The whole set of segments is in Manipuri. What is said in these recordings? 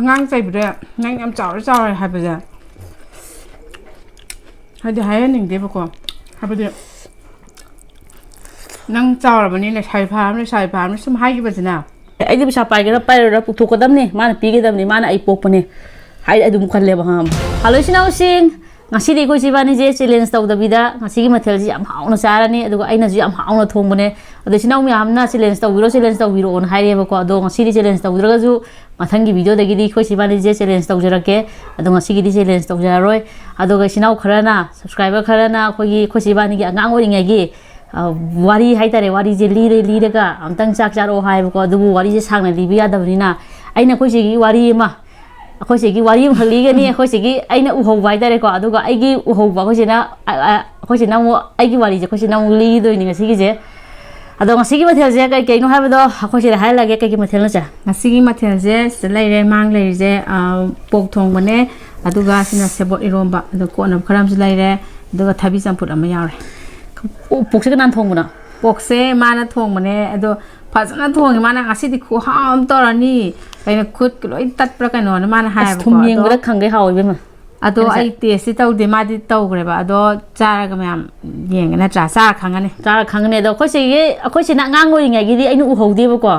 ngang chạy bữa ngang em cháu rồi hai bây giờ hai đứa hai anh đi bao con hai bây giờ ngang cháu là bọn này xài phàm nó xâm hai cái bây giờ nào ai đi bị sạp cái đó bay rồi phụ thuộc cái đâm này mà pi cái đâm này mà ai bốc này hai ai đúng khăn lẹ bằng ham hello xin chào xin ngasi đi coi chị bạn này challenge tàu đập đi ngasi cái material gì am hao nó sao này aduh ai na gì am hao nó thong bane aduh xin chào am na challenge tàu video on hai đi bao aduh ngasi đi challenge tàu rồi cái mathang cái video đấy đi coi chị bạn này challenge tàu rồi cái aduh ngasi cái đi challenge tàu rồi aduh cái xin chào khara na subscriber khara na coi chị bạn này ngang ngồi ngay cái wari hai tare wari je li ka amtang chak charo hai ko du wari je sang na li bi ada bani na aina khoi gi wari ma khoi gi wari ma li ga ni khoi gi aina u ho bai tare ko adu ga ai gi u ho ba khoi na mo ai gi wari je khoi na mo li do ni ngasi gi je adu ngasi gi mathel je kai no ha ba do khoi je hai la ge kai gi mathel na cha ngasi gi mathel je selai re mang le je pok thong bane adu ga sina sebot iromba adu ko na kharam selai re adu ga thabi champut ama yaw re pokse kan thong bana pokse mana thong mane ado phajana thong mana ngasi di khu ham torani kaina khut loi tat pra kaino mana ha ba thum yeng ba khang ge hawi be ma ado ai test tau de ma di tau gre ba ado chara ga myam yeng na cha sa khangane do khoi se na ngang ngoi ngai gi di ainu u ho de ba ko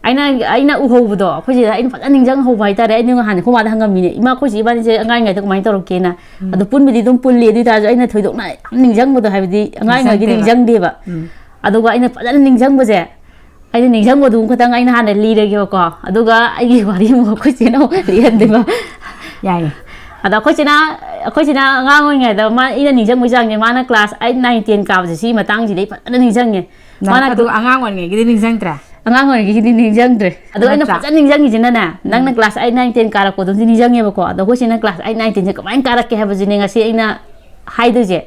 aina u ho bu do khoi se ainu phajana ning jang ho bai ta re ainu han khu ma da hangam mi ne ima khoi se ba ni se angai ngai ta ko mai to ro ke na ado pun bi di dum pun le di ta aina thoi dok na ning jang bu do ha bi di angai ngai gi ning jang de ba ado ga aina phajana ning jang bu je aina ning jang bu du khatang aina han li re ge ko ado ga ai gi wari mo khoi se no li han de ba yai ada khoi se na ngang ngoi ngai da ma ina ning jang mu jang ne ma na class 8 9 10 ka ba si ma tang ji dei phajana ning jang ne mana adu angang wan ngai gi ning jang tra angang ngoi gi ning jang tre ado aina phajana ning jang ji na nang na class 8 9 10 ka ra ko dum ning jang ye ba ko ado khoi se na class 8 9 10 je ka mai ka ra ke ha ba ji ne nga si aina hai du je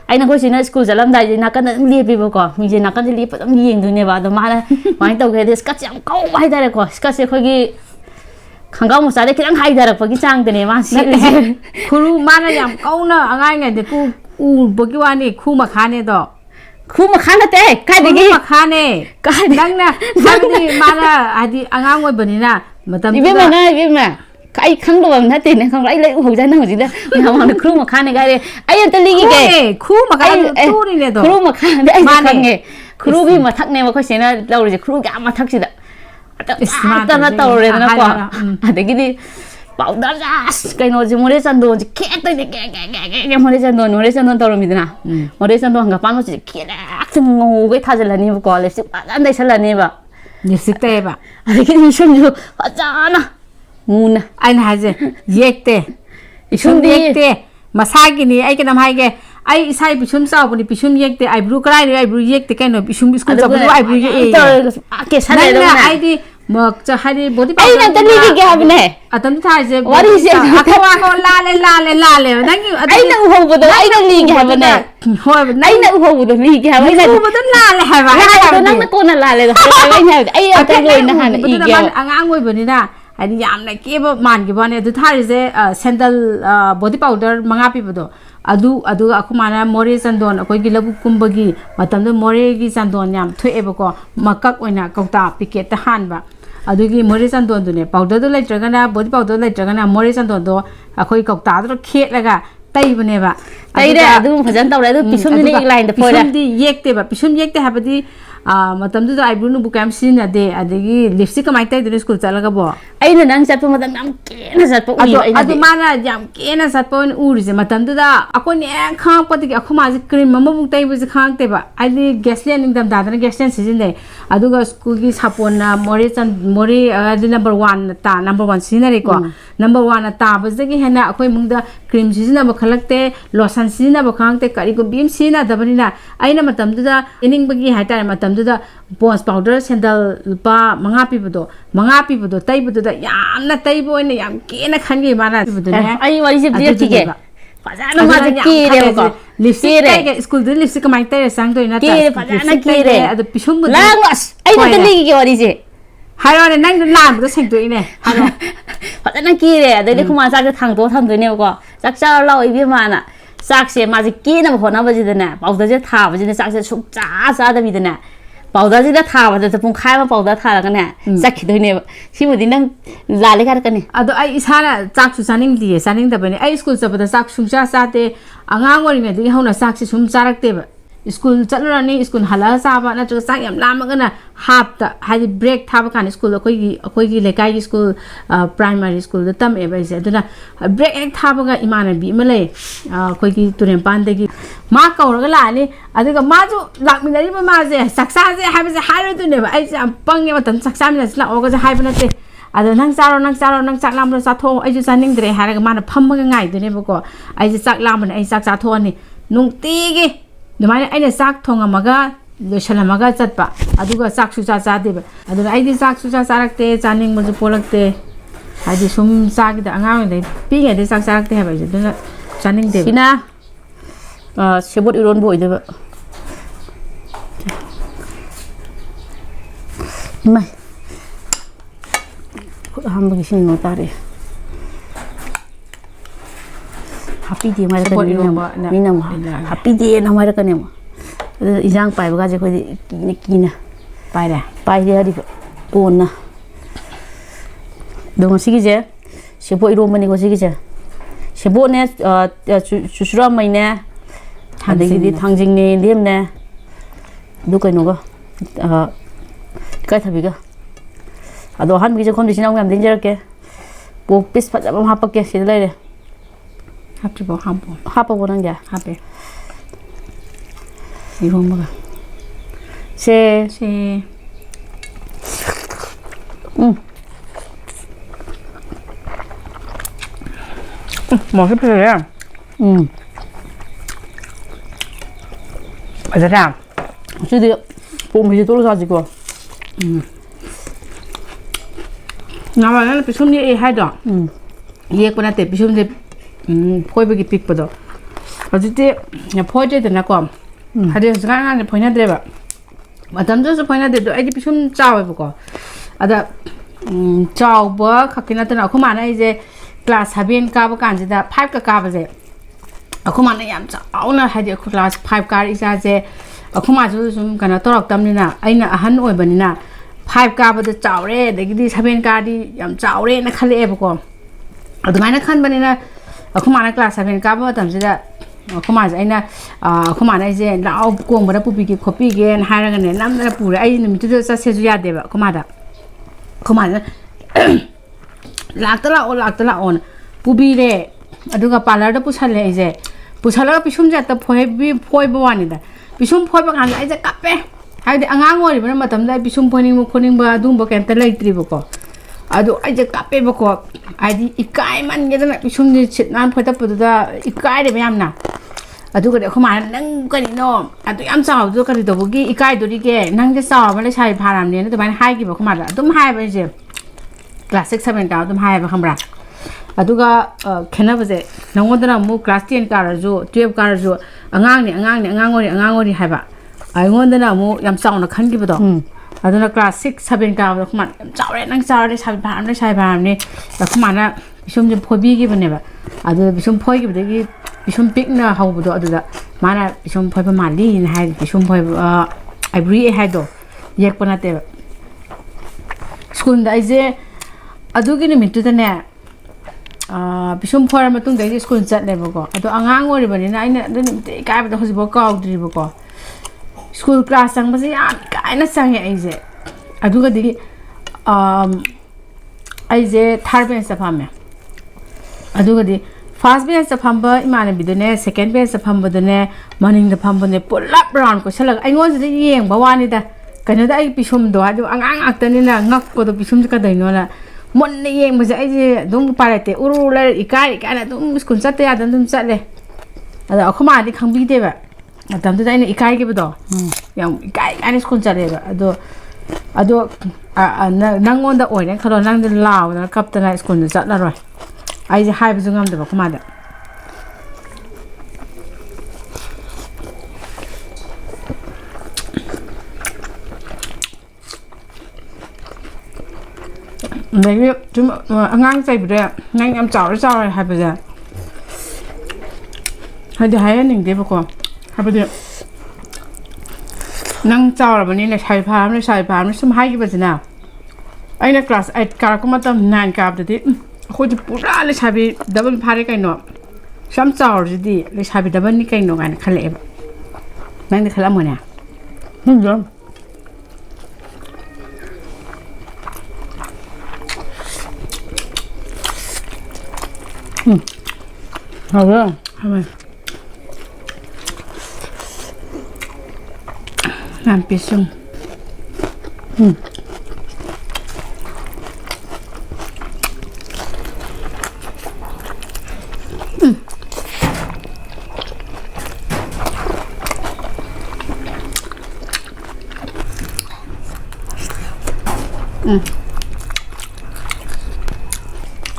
aina khoi se na school jalam dai na kan li pi ba ko mi je na kan li pa dam yeng du ne ba do ma na mai tau ge de skat jam kau hai da re ko skat se khoi gi khangau mo sa de kirang hai da ra pa gi chang de ne ma si khuru mana yam kau na angai ngai de ku u bo gi wa ni khu ma kha ne do khu ma kha na te kai de gi ma kha ne kai dang na dang ni mana adi angang oi bani na matam ibe ma na ibe ma ai khang do bam na te ne khang lai lai u ho ja na ho ji da na ma khu ma kha ne ga re ai ta li gi ke khu ma kha tu ni ne do khu ma kha de ai khang nge khu gi ma thak ne ma khoi se na lau ri khu ga ma thak si da ta na tau re na ko adagi di bảo đã ra cái nó chỉ muốn để chân đồn chỉ khét tới cái muốn để chân đồn tao rồi mình na muốn để chân đồn gặp bạn nó chỉ khét xong ngủ cái thay là như có lipstick anh đây sẽ là như vậy lipstick tê ba cái gì xong rồi phát ra na ngu na anh hay gì yết tê xong yết tê mà sai cái này ai cái năm hai cái ai sai bị sum sao bani bị sum yết tê ai bru cái này ai bru yết tê cái nó bị sum biscuit sao bru ai bru yết cái sao này đâu ai đi mà cho hai đi body powder ai nè tao cái gì này tao thay chứ what is it aqua con la le đang như ai nè uho bữa đó ai nè li cái gì này hồi ai nè uho bữa đó li cái gì này uho bữa đó la le hay vậy nó con là le rồi ai nhảy ai tao người nó hẳn ý cái anh ngồi bên này ai đi làm này kia mà màn cái bọn này tao thay chứ sandal body powder manga pi bữa đó adu aku mana more sandon akoi gi labu kumbagi matam do more gi sandon yam thoe ba ko makak oina kauta piket ta han ba adu gi more sandon du ne powder do lai tragana body powder lai tragana more sandon do akoi kauta do khet laga tai bane ba tai da adu phajan taw adu pisum ni line da foi da pisum di yekte ba pisum yekte habadi matam do eyebrow nu bu kam sin na de adagi lipstick kamai tai de school chalaga bo ai na nang chat matam nam ke na chat ui adu mana jam ke na sat pon uri je matam do da akon ne khang pati ki akhuma ji cream mama bu tai bu ji khang te ba ai di gaslian ning dam da na gaslian season de adu ga school ki sapon na more adi number 1 ta number 1 sinare ko number 1 ta ba ji ki hena akoi mung da cream season na ba khalakte lotion season na ba khang te kari ko bim sina da bani na aina matam do da ening ba gi haita matam do da Pond's powder sandal pa manga pi budo tai budo da yam na tai boy ne yam ke na khan gi mana budo ne ai wari je dia ki ge fazana ma je ki re ko lipstick ke school de lipstick mai tai sang to ina ta ki fazana ki re adu pisum budo langas ai na tali ki wari je haro ne nang lam budo seng to ine haro fazana ki re adu de khuma sa ga thang to tham do ne ko chak cha lau i bi ma na sak se ma je ki na ho na ba je de na powder je tha ba je ne sak se suk cha sa da bi de na เป่าได้ที่ได้ทาว่าจะพุ่งค่ายมาเป่าได้ทาแล้วกันเนี่ยสักขีดตัวเนี่ยที่มันนั่งลาเลยกันนี่อะตัวไอ้สาระจักสุสานิงดีสานิงแต่เป็นไอ้สกูลจะเป็นจักสุชาซาเตอ่างวันนี้ที่เขาหน้าจักสุชารักเตบสกูลจัดแล้วนี่สกูลฮัลโหลซาบะน่าจะสักอย่างลามันก็น่ะฮับแต่ให้เบรกทาบกันสกูลคุยเลยกันสกูลprimary school ตั้มเอไปเสียตัวน่ะเบรกทาบกันอิมานบีมาเลยคุยตัวเนี่ยปันเด็กมาเก่าแล้วก็ล่ะนี่อะตัวก็มาจูหลักมีอะไรมาเสียสักษาเสียให้ไปเสียหายเลยตัวเนี่ยไอ้จะปังเนี่ยมาตั้งสักษามีอะไรสิละโอ้ก็จะหายไปนั่นเองอะตัวนั่งซานั่งจักลามเราซาโทไอ้จุดสันนิงเดรหายก็มาเนี่ยพัมมันง่ายตัวเนี่ยบอกว่าไอ้จะจักลามมันไอ้จักซาโทนี่นุ่งตีกี่เดี๋ยวมันไอ้เนี่ยซักทงอ่ะมันก็เดี๋ยวฉันมันก็จัดปะอะดูก็ซักสุชาซาเดบอะดูไอ้ที่ซักสุชาซารักเตจานิงมันจะโพลักเตไอ้ที่ซุ่มซักแต่อ่างเลยปีไงที่ซักซารักเตให้ไปจะดูนะจานิงเดบสินะเชฟบดอีรอนบ่อยเดบไม่ทำบางสิ่งโน้ตอะไรhappy day มาแล้วกันเนี่ยมีน้ำ happy day นะมาแล้วกันเนี่ยอีจังไปบุกจะคุยกินนะไปเดี๋ยวดิปนนะดูมันสิกี้เจ้เชฟบอีรอนมันนี่ก็สิกี้เจ้เชฟบเนี่ยชุดรำไม่เนี่ยทางจริงเนี่ยเลี้ยมเนี่ยดูกันหนูก็ก็ทำอีกอะดูหันมีจะคนที่ฉันเอาเงินดิ้งเจอแกปุ๊บปิสพัดจะมาหาปากแกสิได้เลยฮับจะบอกหาปากบนนั่งจ้ะฮับไปอีรวมบ้างเชหมอที่เพลย์อาจจะทำชื่อเดียวปุ๊บมีตัวรู้จักจีกว่างานวันนั้นไปชุ่มนี่ให้ดอกเรียกว่าน่าเตะไปชุ่มจะพ่อยไปกี่ปีปะดอกพอจะเนี่ยพ่อยจะแต่นักกว่าหาเดี๋ยวสักงานเนี่ยพ่อยน่าเตะแบบมาทำจะพ่อยน่าเตะด้วยไอ้ที่ไปชุ่มเจ้าไปปะก่อนอาจจะเจ้าบัวขับกินน่าเตะเอาเข้ามาในไอ้เจ้คลาสฮับเบียนกาบกันจะได้ไพ่กับกาบเจ้เอาเข้ามาในยามเจ้านะให้เดี๋ยวคลาสไพ่การอีกเจ้เอาเข้ามาจะชุ่มกันนะตัวเราตำนี่นะไอ้น่ะอาหารอ่อยแบบนี้นะไพ่กาบจะเจ้าเร่เด็กที่ฮับเบียนกาดียามเจ้าเร่นะคันเล่ปะก่อนเอาตัวไหนนะคันแบบนี้นะเอาเข้ามาในคลาสฮับเบียนกาบว่าตำจะได้เข้ามาจะไอ้น่ะเข้ามาในเจ้าเรากวงมาได้ปุ๊บปีกขบปีกหายกันเนี่ยน้ำได้ปุ๊บไอ้นี่มันจะเสียจุยาเดี๋ยวเข้ามาได้เข้ามาเนี่ยหลักตลาอ่อนปุ๊บปีเลยดูกับปลาแล้วได้ปุ๊บชันเลยไอ้เจ้าปุ๊บชันแล้วก็พิชุมจะแต่พ่อยบ้านนี่ได้พิชุมพ่อยบางอันไอ้เจ้ากลับไปให้เด็กอ่างวันนี้มันมาทำได้พิชุมพ่อยนี่มุขนี่บ้าดูบ้าแกนแต่เลยตรีบุกอ่ะดูไอ้เจ้ากลับไปบุกไอ้ที่อีกไก่มันยังไงพิชุมจะชิดนั่นพ่อยแต่ปุ๊บตัวอีกไก่เดี๋ยวไม่ยำนะอะดูกันเดี๋ยวเข้ามานั่งกันนี่เนาะอะดูย้ำสาวดูกันตัวบุกี้อีกไก่ตัวนี้แกนั่งจะสาวไม่ได้ใช้พารามเนี่ยตัวมันให้กี่บอกเข้ามาละตุ้มให้ไปเจ้คลาส6 7 9ตุ้มให้ไปคำรักอะดูก็แค่นั้นไปเจ้น้องวันนั้นมูคลาส10การจู12การจูอ่างนี่ให้ปะไอ้วันนั้นมูย้ำสาวนักขันกี่ปะต่ออะดูนะคลาส6 7 9เข้ามาย้ำสาวเลยนั่งสาวได้ใช้พารามได้ใช้พารามนี่แล้วเข้ามานะพิชมจะพ่อบี้กี่ปะเนี่ยปะอะดูพิชมพ่อกี่ปะเด็กพิชมปิกนะเขาบุตรอะดูละมานะพิชมพ่อประมาณนี้นะให้พิชมพ่อไอ้บรีให้ดูแยกปนนะเตะสกุลได้เจอะดูกินมิตรตัวเนี่ยพิชมพ่อมาตุ้งได้ที่สกุลจัดเลยบุกอะดูอ่างวันนี้บันนี้นะไอ้เนี่ยดูนี่กลายเป็นตัวเขาสิบุกเอาดีบุกสกุลคลาสสังภาษาไอ้นั่นสังไอ้เจอะดูก็ดีไอ้เจทาร์เป็นสภาพเนี่ยอะดูก็ดีfirst bench จะพัมเบอร์อีมาเนี่ยบิดเนี่ย second bench จะพัมเบอร์เนี่ยมันยังจะพัมเบอร์เนี่ยปวดลับร้อนก็เฉลยไอ้งอนจะได้ยังบ้านนี่แต่กันจะได้พิชมตัวดูอ่างอักตันนี่นะงักก็ต้องพิชมจะกันได้เนาะละมันนี่ยังมันจะไอ้เจ้าต้องไปเลยอุรุเลยอีกการนะต้องสกุลจัดเตะต้องจัดเลยแต่เอาเข้ามาที่ข้างบีเตะแบบแต่ทำได้เนี่ยอีกกี่ปีต่ออย่างอีกอันนี้สกุลจัดเลยแบบดูนั่งงอนได้โอ้ยเนี่ยเขานั่งได้ลาวนะกับแต่ในสกุลจัดละร้อยไอ้จะให้ไปส่งงานเดี๋ยวเข้ามาเด้อเดี๋ยวจุ่มงานใจไปเลยงานยำเจ้าอะไรให้ไปเลยให้เดี๋ยวให้หนึ่งเดี๋ยวก่อนให้ไปเดี๋ยว นั่งเจ้าแบบนี้เนี่ยใช้พามเลยใช้พามเลยสมัยกี่ปีนะไอ้เนี่ยคลาสไอ้การก็มาทำนานกับเดี๋ยวที่คนจะพูดอะไรใช้ไปดับเบิลพาร์ได้กันเนาะช้ำเจ้าจะดีเลยใช้ไปดับเบิลนี่กันเนาะกันขลุ่มนั่งได้ขลุ่มมั้ยเนี่ยเยอะเอาเลยทำไมน้ำปิซุ่ม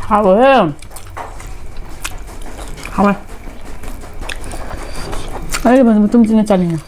เอาเลยเอาเลยไอ้มันตุ้มจริงจังเนี่ย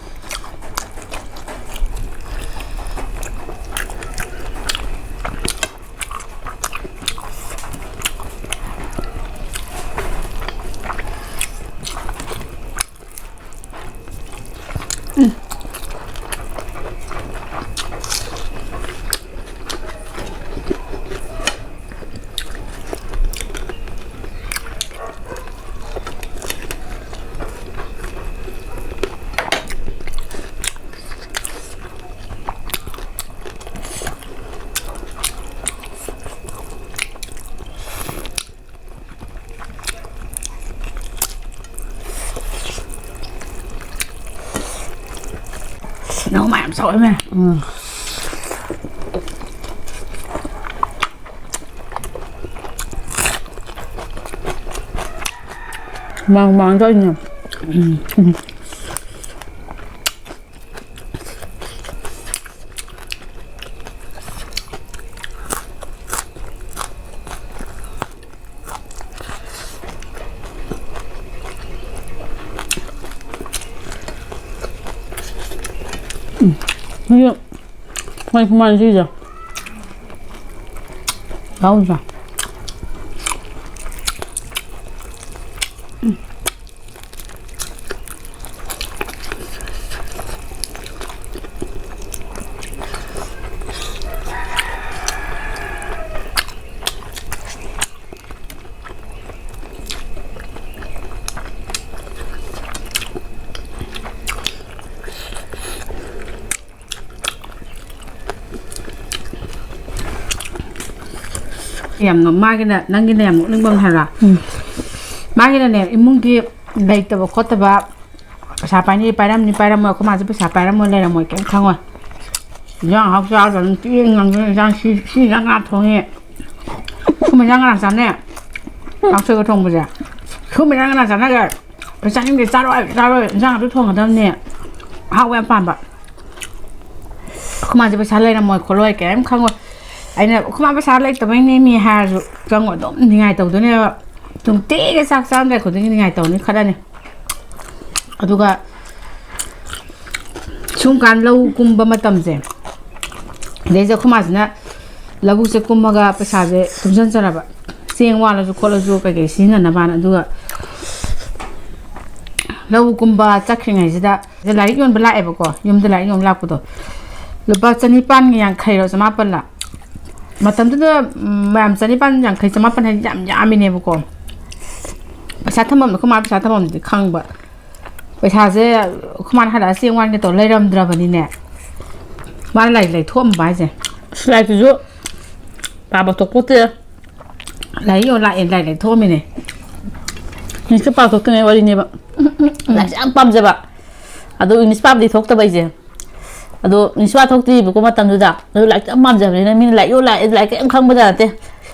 น้องใหม่สวยไหมmang cho anh nhỉ Iya, main kemana sih ya? Tahu nggak? Em nó mai cái này năng cái này một nước bông hả mai cái này em muốn kia đầy tờ có tờ bạc xả bài đi bài năm mà không mà sẽ xả bài năm mà đây là mọi cái không rồi giang học sao rồi tiếng ngang giang xí giang ngáp thôi nhỉ không mà giang làm sao nè học sơ thông bây giờ không mà giang làm sao nè cái phải sang những cái sao rồi giang học thông ở đâu nè học em phản bạc không mà sẽ xả đây là mọi khối lôi cái em không rồiไอ้เนี่ยเขามาภาษาอะไรแต่ไม่ได้มีหาจังหวะตรงยังไงตัวเนี่ยตรงเต๊ะซักซ้ำแต่คนที่ยังไงตัวนี้เขาได้เนี่ยเอาดูก็ช่วงการเรากุมบะมาตั้มเจเดี๋ยวจะเข้ามาสินะเราบุษกุมมากับภาษาเจตุ้มฉันจะรับเสียงว่าเราจะคนเราจะไปกี่สิ่งนั้นบ้านดูก็เรากุมบะจักยังไงสิได้จะไล่ยนไปไล่เอฟก็ยมจะไล่ยมลากูตัวหรือว่าจะนี่ปั้นอย่างใครเราจะมาปั้นละมาทำตัวแบบจะนี่ปั้นอย่างใครจะมาปั้นให้ยำมีเนี่ยบุกอนภาษาทั้งหมดเข้ามาภาษาทั้งหมดข้างบ่ภาษาเจ้เข้ามาหาเสียงวันกันตัวไล่รำดราบันนี่เนี่ยมาไหลท่วมไปเจ้ไหลจุ๊บปลาบกตกปุ๊บเจ้ไหลโยนไหลท่วมเนี่ยนี่คือปลาตกตัวไหนวะนี่บ้างไหลจะอังปั๊มเจ้บ้าอะดูอินสปาร์ดีทกตัวไปเจ้อะดูอินสปาร์ทกตีบุกมาตั้งดูจ้ะดูไหลจะอังปั๊มเจ้เลยนะมีไหลโยไหลแค่ข้างบนเจ้าเต้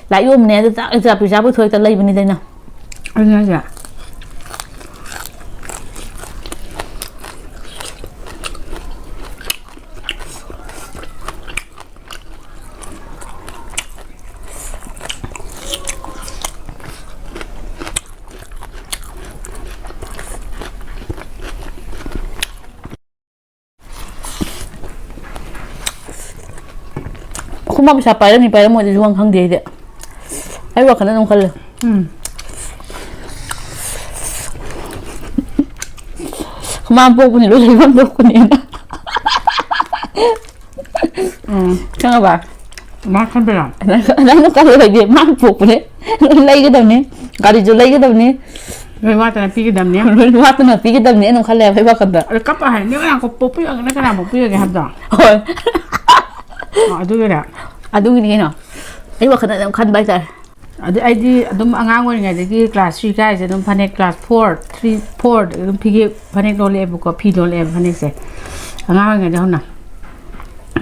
ไหลโยมันเนี่ยจะไปจับไปถอยแต่ไหลมันนี่ได้นะอันนี้จ้ะคุณมาภาษาไปแล้วมีไปแล้วหมดจะช่วงครั้งเดียวเดียวไอ้ว่าขนาดนั้นคนเลยมาพวกคนนี้รู้เลยว่าพวกคนนี้นะ ꯈꯪꯉꯕ ꯃꯥ ꯈꯟꯕꯤꯔꯣ ꯅꯪꯅ ꯈꯜꯂꯣꯏꯗꯤ ꯃꯥ ꯄꯣꯛꯄꯅꯦ ꯂꯩꯒꯗꯕꯅꯤ ꯒꯥꯔꯤꯁꯨ ꯂꯩꯒꯗꯕꯅꯤ ꯅꯣꯏ ꯋꯥꯠꯇꯅ ꯄꯤꯒꯗꯕꯅꯤ ꯂꯣꯏꯅ ꯋꯥꯠꯇꯅ ꯄꯤꯒꯗꯕꯅꯤ ꯑꯗꯨꯝ ꯈꯜꯂꯦꯕ ꯑꯩ ꯋꯥꯈꯜꯗ ꯑꯗ ꯀꯞꯄ ꯍꯥꯏ ꯅꯪ ꯌꯥꯝ ꯄꯣꯛꯄꯤꯔꯒꯅ ꯀꯅꯥ ꯄꯣꯛꯄꯤꯔꯒꯦ ꯍꯥꯏꯕꯗꯣ ꯍꯣꯏ ꯑꯗꯨꯒꯤꯔ ꯑꯗꯨꯒꯤꯅꯤ ꯀꯩꯅꯣ ꯑꯩ ꯋꯥꯈꯜꯗ ꯑꯗꯨꯝ ꯈꯟꯕ ꯍꯥꯏꯇꯥꯔꯦ ꯑꯗꯨ ꯑꯩꯗꯤ ꯑꯗꯨꯝ ꯑꯉꯥꯡ ꯑꯣꯏꯔꯤꯉꯩꯗꯒꯤ ꯀ꯭ꯂꯥꯁ 3 ꯀꯥꯏꯁꯦ ꯑꯗꯨꯝ ꯐꯅꯦꯛ ꯀ꯭ꯂꯥꯁ 4 ꯑꯗꯨꯝ ꯐꯤꯒꯦ ꯐꯅꯦꯛ ꯂꯣꯜꯂꯛꯑꯦꯕꯀꯣ ꯐꯤ ꯂꯣꯜꯂꯛꯑꯦꯕ ꯐꯅꯦꯛꯁꯦ ꯑꯉꯥꯡ ꯑꯣꯏꯔꯤꯉꯩꯗ ꯍꯧꯅ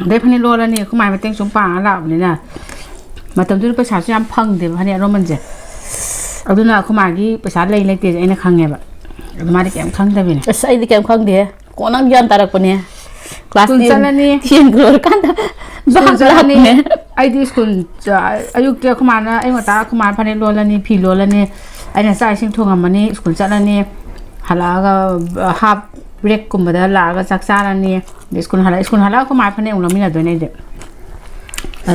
ꯑꯗꯩ ꯐꯅꯦꯛ ꯂꯣꯜꯂꯅꯤ ꯑꯩꯈꯣꯏ ꯃꯥꯏ ꯃꯇꯦꯡ ꯁꯨꯝ ꯄꯥꯡꯉ ꯂꯥꯛꯑꯕꯅꯤꯅ ꯃꯇꯝꯗꯨꯗ ꯄꯩꯁꯥꯁꯨ ꯌꯥꯝ ꯐꯪꯗꯦꯕ ꯐꯅꯦꯛ ꯑꯔꯣꯟꯃꯟꯁꯦ ꯑꯗꯨꯅ ꯑꯩꯈꯣꯏ ꯃꯥꯒꯤ ꯄꯩꯁꯥ ꯂꯩꯇꯦꯁꯦ ꯑꯩꯅ ꯈꯪꯉꯦꯕ ꯑꯗꯨ ꯃꯥꯗꯤ ꯀꯩꯝ ꯈꯪꯗꯕꯤꯅꯦ ꯑꯁ ꯑꯩꯗꯤ ꯀꯩꯝ ꯈꯪꯗꯦ ꯀꯣꯟꯅ ꯒ꯭ꯌꯥꯟ ꯇꯥꯔꯛꯄꯅꯦ ꯀ꯭ꯂꯥꯁ ꯁ꯭ꯀꯨꯜ ꯆꯠꯂꯅꯤ 10 ꯂꯣꯏꯔꯀꯥꯟꯗ ꯁ꯭ꯀꯨꯜ ꯆꯠꯂꯅꯤ ꯑꯩꯗꯤ ꯁ꯭ꯀꯨꯜ ꯑꯌꯨꯛꯇ ꯑꯩꯈꯣꯏ ꯃꯥꯅ ꯑꯌꯨꯛ ꯉꯟꯇꯥ ꯑꯩꯈꯣꯏ ꯃꯥꯅ ꯐꯅꯦꯛ ꯂꯣꯜꯂꯅꯤ ꯐꯤ ꯂꯣꯜꯂꯅꯤ ꯑꯩꯅ ꯆꯥꯛ ꯏꯁꯤꯡ ꯊꯣꯡꯉꯝꯃꯅꯤ ꯁ꯭ꯀꯨꯜ ꯆꯠꯂꯅꯤ ꯍꯜꯂꯛꯑꯒ ꯍꯥꯞ ꯕ꯭ꯔꯦꯛꯀꯨꯝꯕꯗ ꯂꯥꯛꯑꯒ ꯆꯥꯛ ꯆꯥꯔꯅꯤ ꯑꯗꯩ ꯁ꯭ꯀꯨꯜ ꯍꯜꯂꯛꯑꯒ ꯑꯩꯈꯣꯏ ꯃꯥ ꯐꯅꯦꯛ ꯑꯃꯨꯛ ꯂꯧꯃꯤꯟꯅꯗꯣꯏꯅꯦ ꯑꯩꯗꯤ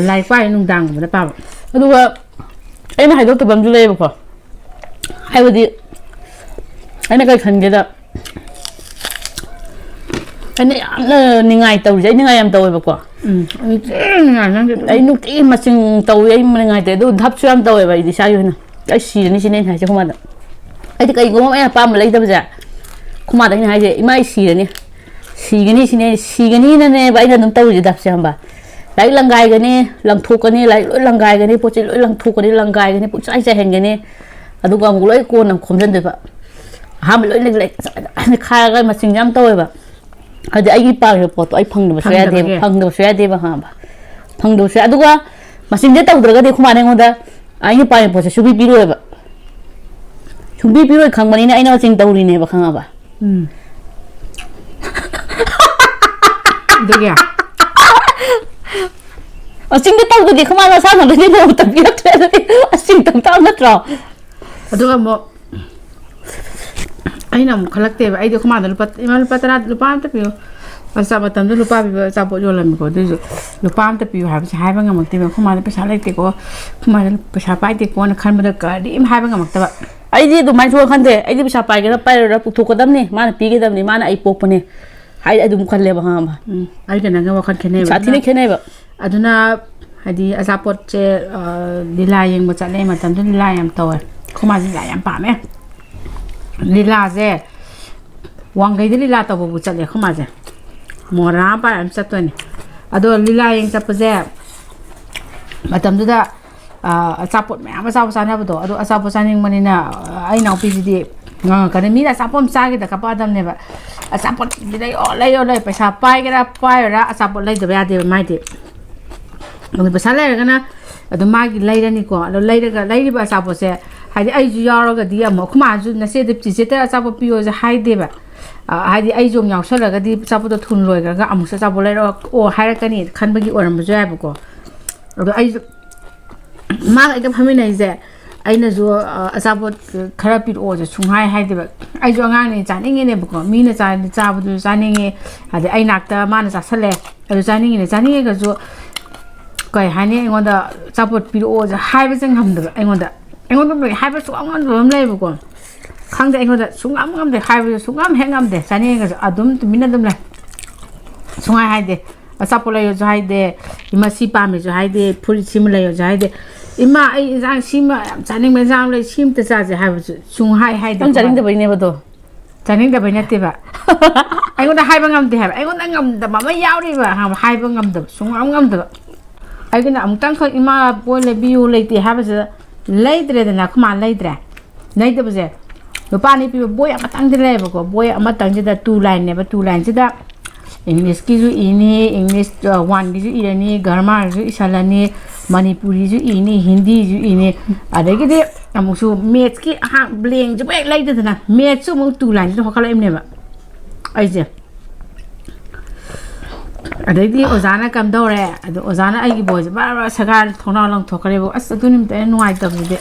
ꯂꯥꯏꯔꯤꯛ ꯄꯥꯏ ꯅꯨꯡꯗꯥꯡꯒꯨꯝꯕꯗ ꯄꯥꯕ ꯑꯗꯨꯒ ꯑꯩꯅ ꯍꯥꯏꯗꯣꯛꯇꯕ ꯑꯃꯁꯨ ꯂꯩꯌꯦꯕꯀꯣ ꯍꯥꯏꯕꯗꯤ ꯑꯩꯅ ꯀꯩ ꯈꯟꯒꯦꯗ ꯑꯩꯅ ꯌꯥꯝꯅ ꯅꯤꯡꯉꯥꯏ ꯇꯧꯔꯤꯁꯦ ꯑꯩ ꯅꯤꯡꯉꯥꯏ ꯌꯥꯝ ꯇꯧꯋꯦꯕꯀꯣ ꯑꯩ ꯅꯨꯡꯇꯤꯒꯤ ꯃꯆꯤꯡ ꯇꯧꯋꯤ ꯑꯩ ꯅꯤꯡꯉꯥꯏ ꯇꯧꯋꯦ ꯑꯗꯨ ꯙꯞꯁꯨ ꯌꯥꯝ ꯇꯧꯋꯦꯕ ꯑꯩꯗꯤ ꯏꯁꯥꯒꯤ ꯑꯣꯏꯅ ꯑꯩ ꯁꯤꯔꯅꯤ ꯁꯤꯅꯦ ꯑꯩꯅ ꯍꯥꯏꯁꯦ ꯈꯨꯃꯥꯗ ꯑꯩꯗꯤ ꯀꯩꯒꯨꯝꯕ ꯑꯩꯅ ꯑꯄꯥꯝꯕ ꯂꯩꯇꯕꯁꯦ ꯈꯨꯃꯥꯗ ꯑꯩꯅ ꯍꯥꯏꯁꯦ ꯏꯃꯥ ꯑꯩ ꯁꯤꯔꯅꯤ ꯁꯤꯅꯦ ꯁꯤꯒꯅꯤꯅꯅꯦꯕ ꯑꯩꯅ ꯑꯗꯨꯝ ꯇꯧꯔꯤꯁꯦ ꯙꯞꯁꯦ ꯈꯪꯕ ꯂꯥꯏꯔꯤꯛ ꯂꯪꯒꯥꯏꯒꯅꯤ ꯂꯪꯊꯣꯛꯀꯅꯤ ꯂꯥꯏꯔꯤꯛ ꯂꯣꯏ ꯂꯪꯒꯥꯏꯒꯅꯤ ꯄꯣꯠ ꯆꯩ ꯂꯣꯏ ꯂꯪꯊꯣꯛꯀꯅꯤ ꯂꯪꯒꯥꯏꯒꯅꯤ ꯄꯨꯡꯆꯥꯏ ꯆꯥꯏꯍꯟꯒꯅꯤ ꯑꯗꯨꯒ ꯑꯃꯨꯛ ꯂꯣꯏ ꯀꯣꯟꯅ ꯈꯣꯝꯖꯤꯟꯗꯣꯏꯕ ꯑꯍꯥꯟꯕ ꯂꯣꯏ ꯈꯥꯏꯔꯒ ꯃꯆꯤꯡ ꯌꯥꯝ ꯇꯧꯋꯦꯕ ꯑꯗꯨꯗꯤ ꯑꯩꯒꯤ ꯄꯥꯝꯃꯤꯕ ꯄꯣꯠꯇꯣ ꯑꯩ ꯐꯪꯗꯕꯁꯨ ꯌꯥꯗꯦꯕ ꯈꯪꯉꯕ ꯐꯪꯗꯕꯁꯨ ꯌꯥꯏ ꯑꯗꯨꯒ ꯃꯆꯤꯡꯁꯦ ꯇꯧꯗ꯭ꯔꯒꯗꯤ ꯈꯨꯃꯥꯟ ꯑꯩꯉꯣꯟꯗ ꯑꯩꯅ ꯄꯥꯝꯃꯤꯕ ꯄꯣꯠꯁꯦ ꯁꯨꯡꯄꯤ ꯄꯤꯔꯣꯏꯕ ꯁꯨꯡꯄꯤ ꯄꯤꯔꯣꯏ ꯈꯪꯕꯅꯤꯅ ꯑꯩꯅ ꯃꯆꯤꯡ ꯇꯧꯔꯤꯅꯦꯕ ꯈꯪꯉꯕ ꯑꯗꯨꯒꯤ ꯃꯆꯤꯡꯗ ꯇꯧꯗ꯭ꯔꯗꯤ ꯈꯨꯃꯥꯟ ꯃꯁꯥꯅꯗꯤ ꯅꯣꯡꯃꯇ ꯄꯤꯔꯛꯇ꯭ꯔꯦ ꯑꯗꯨꯗꯤ ꯃꯆꯤꯡ ꯇꯧ ꯇꯥꯕ ꯅꯠꯇ꯭ꯔꯣ ꯑꯗꯨꯒ ꯑꯃꯨꯛ ꯑꯩꯅ ꯑꯃꯨꯛ ꯈꯜꯂꯛꯇꯦꯕ ꯑꯩꯗꯤ ꯈꯨꯃꯥꯟꯗ ꯏꯃꯥ ꯂꯨꯄꯥ 10 ꯂꯨꯄꯥ ꯑꯝꯇ ꯄꯤꯌꯨ ꯃꯇꯝꯗ ꯂꯨꯄꯥ ꯄꯤꯕ ꯑꯆꯥꯄꯣꯠ ꯌꯣꯜꯂꯝꯃꯤꯀꯣ ꯑꯗꯨꯏꯁꯨ ꯂꯨꯄꯥ ꯑꯝꯇ ꯄꯤꯌꯨ ꯍꯥꯏꯕꯁꯦ ꯍꯥꯏꯕ ꯉꯝꯃꯛꯇꯦꯕ ꯈꯨꯃꯥꯟꯗ ꯄꯩꯁꯥ ꯂꯩꯇꯦꯀꯣ ꯈꯨꯃꯥꯟꯗ ꯄꯩꯁꯥ ꯄꯥꯏꯗꯦꯀꯣꯅ ꯈꯟꯕꯗ ꯀꯔꯤꯝ ꯍꯥꯏꯕ ꯉꯝꯃꯛꯇꯕ ꯑꯩꯗꯤ ꯑꯗꯨꯃꯥꯏꯅ ꯁꯨꯡꯈꯟ ꯈꯟꯗꯦ ꯑꯩꯗꯤ ꯄꯩꯁꯥ ꯄꯥꯏꯒꯦꯔꯥ ꯄꯥꯏꯔꯣꯏꯔꯥ ꯄꯨꯊꯣꯛꯀꯗꯕꯅꯤ ꯃꯥꯅ ꯄꯤꯒꯗꯕꯅꯤ ꯃꯥꯅ ꯑꯩ ꯄꯣꯛꯄꯅꯦ ꯍꯥꯏꯗꯤ ꯑꯗꯨꯝ ꯈꯜꯂꯦꯕ ꯈꯪꯉꯕ ꯑꯩꯒ ꯅꯪꯒ ꯋꯥꯈꯜ ꯈꯦꯠꯅꯩꯕ ꯁꯥꯊꯤꯅ ꯈꯦꯠꯅꯩꯕ ꯑꯗꯨꯅ ꯍꯥꯏꯗꯤ ꯑꯆꯥꯄꯣꯠꯁꯦ ꯂꯤꯂꯥ ꯌꯦꯡꯕ ꯆꯠꯂꯦ ꯃꯇꯝꯗꯨ ꯂꯤꯂꯥ ꯌꯥꯝ ꯇꯧꯋꯦ ꯈꯨꯃꯥꯟꯁꯦ ꯂꯤꯂꯥ ꯌꯥꯝ ꯄꯥꯝꯃꯦ ꯂꯤꯂꯥꯁꯦ ꯋꯥꯡꯈꯩꯗ ꯂꯤꯂꯥ ꯇꯧꯕꯕꯨ ꯆꯠꯂꯦ ꯈꯨꯃꯥꯟꯁꯦ ꯃꯣꯔꯥ ꯄꯥꯏꯔ ꯑꯗꯨꯝ ꯆꯠꯇꯣꯏꯅꯦ ꯑꯗꯣ ꯂꯤꯂꯥ ꯌꯦꯡ ꯆꯠꯄꯁꯦ ꯃꯇꯝꯗꯨꯗ ꯑꯆꯥꯄꯣꯠ ꯃꯌꯥꯝ ꯑꯆꯥꯄꯣꯠ ꯆꯥꯅꯕꯗꯣ ꯑꯗꯣ ꯑꯆꯥꯄꯣꯠ ꯆꯥꯅꯤꯡꯕꯅꯤꯅ ꯑꯩ ꯏꯅꯥꯎꯄꯤꯁꯤꯗꯤ ꯉꯥꯡꯉꯛꯀꯅꯤ ꯃꯤꯅ ꯑꯆꯥꯄꯣꯠ ꯑꯃ ꯆꯥꯒꯦꯗ ꯀꯞꯄꯛꯑꯗꯕꯅꯦꯕ ꯑꯆꯥꯄꯣꯠ ꯂꯩꯌꯣ ꯄꯩꯁꯥ ꯄꯥꯏꯒꯦꯔꯥ ꯄꯥꯏꯔꯣꯔꯥ ꯑꯆꯥꯄꯣꯠ ꯂꯩꯗꯕ ꯌꯥꯗꯦꯕ ꯃꯥꯏꯗꯤ ꯑꯗꯨ ꯄꯩꯁా ꯂꯩꯔꯒꯅ ꯑꯗꯨꯝ ꯃꯥꯒꯤ ꯂꯩꯔꯅꯤꯀꯣ ꯑꯗꯣ ꯂꯩꯔꯤꯕ ꯑꯆꯥꯄꯣꯠꯁꯦ ꯍꯥꯏꯗꯤ ꯑꯩꯁꯨ ꯌꯥꯎꯔꯒꯗꯤ ꯑꯃꯨꯛ ꯈꯨꯃꯥꯁꯨ ꯅꯆꯦꯗ ꯆꯤꯆꯦꯗ ꯑꯆꯥꯄꯣꯠ ꯄꯤꯌꯣꯁꯦ ꯍꯥꯏꯗꯦꯕ ꯍꯥꯏꯗꯤ ꯑꯩꯁꯨ ꯑꯃꯨꯛ ꯌꯥꯎꯁꯜꯂꯒꯗꯤ ꯑꯆꯥꯄꯣꯠꯇꯣ ꯊꯨꯅ ꯂꯣꯏꯈ꯭ꯔꯒ ꯑꯃꯨꯛꯁꯨ ꯑꯆꯥꯄꯣꯠ ꯂꯩꯔꯛꯑꯣ ꯍꯥꯏꯔꯛꯀꯅꯤ ꯈꯟꯕꯒꯤ ꯑꯣꯏꯔꯝꯕꯁꯨ ꯌꯥꯏꯕꯀꯣ ꯑꯗꯣ ꯑꯩꯁꯨ ꯃꯥꯒ ꯑꯩꯒ ꯐꯝꯃꯤꯟꯅꯩꯁꯦ ꯑꯩꯅꯁꯨ ꯑꯆꯥꯄꯣꯠ ꯈꯔ ꯄꯤꯔꯛꯑꯣꯁꯦ ꯁꯨꯡꯍꯥꯏ ꯍꯥꯏꯗꯦꯕ ꯑꯩꯁꯨ ꯑꯉꯥꯡꯅꯦ ꯆꯥꯅꯤꯡꯉꯤꯅꯦꯕꯀꯣ ꯃꯤꯅ ꯆꯥꯕꯗꯨꯁꯨ ꯆꯥꯅꯤꯡꯉꯦ ꯑꯗꯩ ꯑꯩ ꯅꯥꯛꯇ ꯃꯥꯅ ꯆꯥꯁꯜꯂꯦ ꯑꯗꯨ ꯆꯥꯅꯤꯡꯉꯒꯁꯨ ꯀꯩ ꯍꯥꯏꯅꯤ ꯑꯩꯉꯣꯟꯗ ꯑꯆꯥꯄꯣꯠ ꯄꯤꯔꯛꯑꯣꯁꯦ ꯍꯥꯏꯕꯁꯦ ꯉꯝꯗꯕ ꯑꯩꯉꯣꯟꯗ ꯍꯥꯏꯕ ꯁꯨꯡꯉꯝ ꯉꯝꯗꯕ ꯑꯃ ꯂꯩꯌꯦꯕꯀோ ꯈꯪꯗꯦ ꯑꯩꯉꯣꯟꯗ ꯁꯨꯡꯉꯝ ꯉꯝꯗꯦ ꯍꯥꯏꯕꯁꯨ ꯁꯨꯡꯉꯝ ꯍꯦꯛ ꯉꯝꯗꯦ ꯆꯥꯅꯤꯡꯉꯒꯁꯨ ꯑꯗꯨꯝ ꯇꯨꯃꯤꯟꯅ ꯑꯗꯨꯝ ꯂꯩ ꯁꯨꯡꯍꯥꯏ ꯍꯥꯏꯗꯦ ꯑꯆꯥꯄꯣꯠ ꯂꯩꯌꯣꯁꯨ ꯍꯥꯏꯗꯦ ꯏꯃꯥ ꯁꯤ ꯄꯥꯝꯃꯦꯁꯨ ꯍꯥꯏꯗꯦ ꯐꯨꯔꯤꯠ ꯁꯤꯃ ꯂꯩꯌꯣꯁꯨ ꯍꯥꯏꯗे ꯏꯃꯥ ꯑꯩ ꯏꯟꯖꯥꯡ ꯁꯤꯃ ꯌꯥꯝ ꯆꯥꯅꯤꯡꯕ ꯏꯟꯖꯥꯡ ꯂꯩ ꯁꯤꯃꯇ ꯆꯥꯁꯦ ꯍꯥꯏꯕꯁꯨ ꯁꯨꯡꯍꯥꯏ ꯍꯥꯏꯗꯦ ꯅꯪ ꯆꯥꯅꯤꯡꯗꯕꯩꯅꯦꯕ ꯑꯗꯣ ꯆꯥꯅꯤꯡꯗꯕꯩ ꯅꯠꯇꯦꯕ ꯑꯩꯉꯣꯟꯗ ꯍꯥꯏꯕ ꯉꯝꯗꯦ ꯍꯥꯏꯕ ꯑꯩꯉꯣꯟꯗ ꯉꯝꯗꯕ ꯑꯃ ꯌꯥꯎꯔꯤꯕ ꯍꯥꯏꯕ ꯉꯝꯗꯕ ꯁꯨꯡꯉꯝ ꯉꯝꯗꯕ ꯑꯩꯒꯤꯅ ꯑꯃꯨꯛꯇꯪꯈꯛ ꯏꯃꯥ ꯄꯣꯠ ꯂꯩꯕꯤꯌꯨ ꯂꯩꯇꯦ ꯍꯥꯏꯕꯁꯤꯗ ꯂꯩꯇ꯭ꯔꯦꯗꯅ ꯈꯨꯃꯥꯟ ꯂꯩꯇ꯭ꯔꯦ ꯂꯩꯇꯕꯁꯦ ꯂꯨꯄꯥ 2 ꯄꯤꯕ ꯕꯣꯏ ꯑꯃꯇꯪꯗꯤ ꯂꯩꯌꯦꯕꯀꯣ ꯕꯣꯏ ꯑꯃꯇꯪꯁꯤꯗ 2 ꯂꯥꯏꯟꯅꯦꯕ 2 ꯂꯥꯏꯟꯁꯤꯗ ꯏꯪꯂꯤꯁꯀꯤꯁꯨ ꯏꯅꯤ ꯏꯪꯂꯤꯁ 1ꯒꯤꯁꯨ ꯏꯔꯅꯤ ꯒ꯭ꯔꯃꯥꯔꯁꯨ ꯏꯁꯜꯂꯅꯤ ꯃꯅꯤꯄꯨꯔꯤꯁꯨ ꯏꯅꯤ ꯍꯤꯟꯗꯤꯁꯨ ꯏꯅꯤ ꯑꯗꯒꯤꯗꯤ ꯑꯃꯨꯛꯁꯨ ꯃꯦꯠꯁꯀꯤ ꯕ꯭ꯂꯦꯡꯁꯨ ꯍꯦꯛ ꯂꯩꯇꯗꯅ ꯃꯦꯠꯁꯁꯨ ꯑꯃꯨꯛ 2 ꯂꯥꯏꯟꯁꯤꯗ ꯍꯣꯠꯀꯠꯂꯛꯏꯕꯅꯦꯕ ꯑꯩꯁꯦ ꯑꯗꯩꯗꯤ ꯑꯣꯖꯥꯅ ꯀꯝꯗꯧꯔꯦ ꯑꯗꯣ ꯑꯣꯖꯥꯅ ꯑꯩꯒꯤ ꯕꯣꯏꯁꯦ ꯕꯔ ꯁꯒꯥꯏ ꯊꯣꯡꯅꯥꯎ ꯂꯪꯊꯣꯛꯈ꯭ꯔꯦꯕ ꯑꯁ ꯑꯗꯨ ꯅꯨꯃꯤꯠꯇ ꯑꯩꯅ ꯅꯨꯡꯉꯥꯏꯇꯕꯁꯤꯗꯤ